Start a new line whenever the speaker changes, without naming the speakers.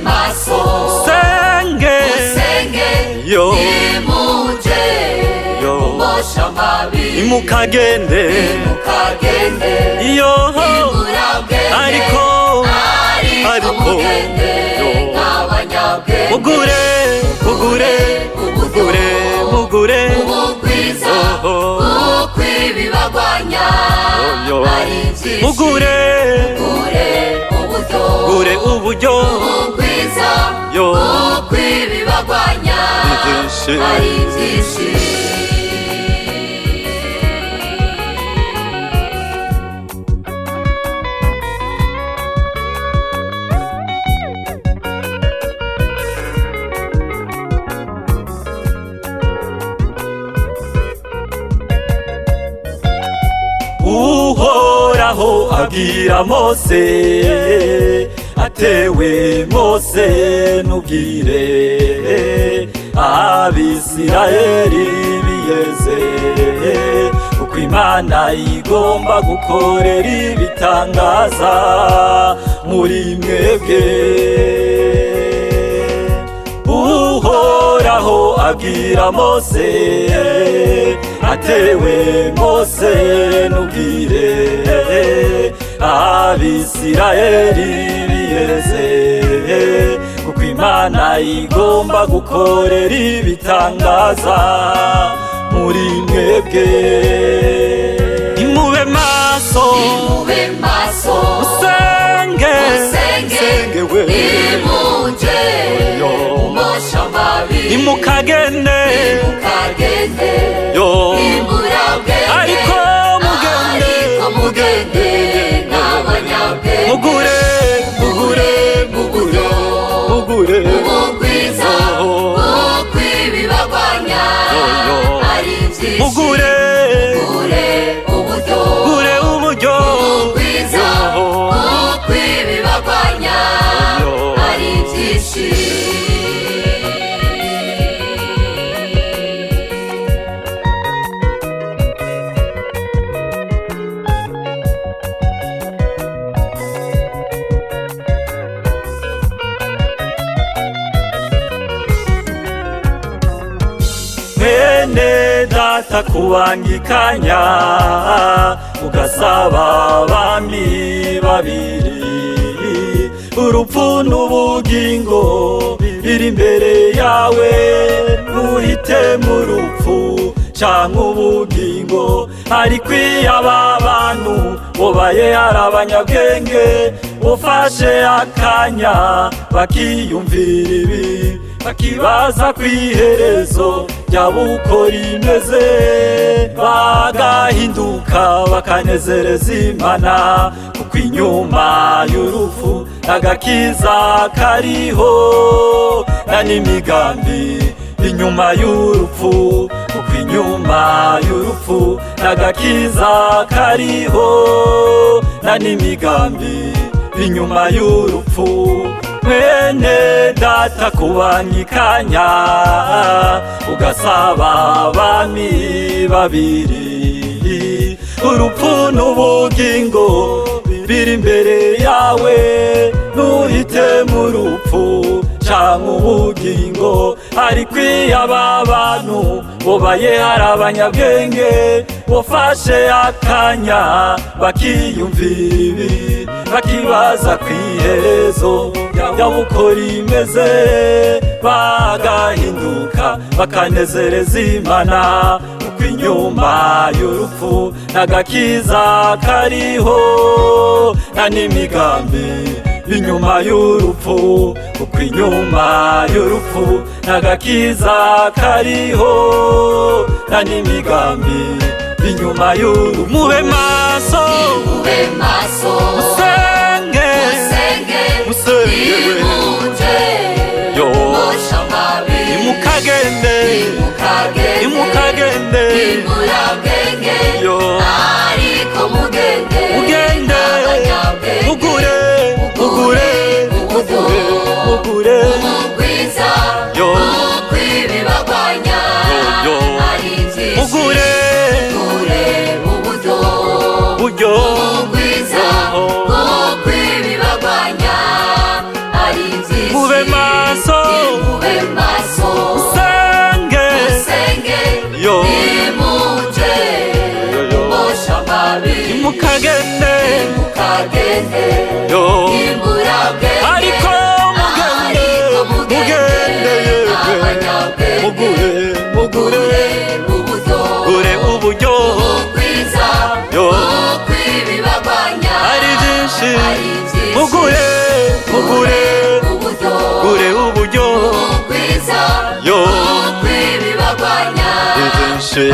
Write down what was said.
maso
usenge yo
nimuje umosha mabi
imukagende
yo
ariko mugure
ubugwiza ukwibibagwanya
mugure uburyo
ubugwiza ukwibibagwanya ari byinshi.
Uhoraho abwira Mose atewe Mose nubwire Abisirayeli biyeze uko Imana igomba gukorera ibitangaza muri mwebwe. Uhoraho abwira Mose atewe Mose nubwire Abisirayeli biyeze kuko Imana igomba gukorera ibitangaza muri mwebwe. Nimube maso musenge we
nimuje umosha mabi
nimukagende yo ariko mugende mugure
ubugwiza ukwibibagwanya ari byinshi.
mugure
uburyo ubugwiza ukwibibagwanya ari byinshi.
Mwene data kubangikanya ugasaba abami babiri, urupfu n'ubugingo biri imbere yawe, ntuhite mu rupfu canke ubugingo. Ariko iyo aba bantu bobaye ari abanyabwenge ufashe akanya bakiyumvira ibi, bakibaza kw'iherezo ryabo uko rimeze, bagahinduka bakanezereza Imana, kuko inyuma y'urupfu agakiza kariho, na n'imigambi inyuma y'urupfu, kuko inyuma y'urupfu agakiza kariho, na n'imigambi inyuma y'urupfu. Mwene data kubangikanya ugasaba abami babiri, urupfu n'ubugingo biri imbere yawe, ntuhite mu rupfu canke ubugingo. Ariko iyo aba bantu bobaye ari abanyabwenge bofashe akanya bakiyumvira ibi, bakibaza kw'iherezo ryabo uko rimeze, bagahinduka bakanezereza Imana, kuko inyuma y'urupfu n'agakiza kariho, na n'imigambi inyuma y'urupfu, kuko inyuma y'urupfu n'agakiza kariho, na n'imigambi inyuma y'urupfu. Mube maso musenge
nimuje umosha mabi
imukagende yo
ariko mugende
mugure
ubugwiza ukwibibagwanya ari byinshi.
mugure
uburyo ubugwiza ukwibibagwanya ari byinshi.
nimukagende
nimukagende
yo
nimurabwenge
ariko mugende mugende yegwe mugure mugure gure uburyo
ubukwiza
yo
ukwibibagwanya
ari byinshi mugure mugure gure uburyo
ubukwiza
yo
ukwibibagwanya
ari byinshi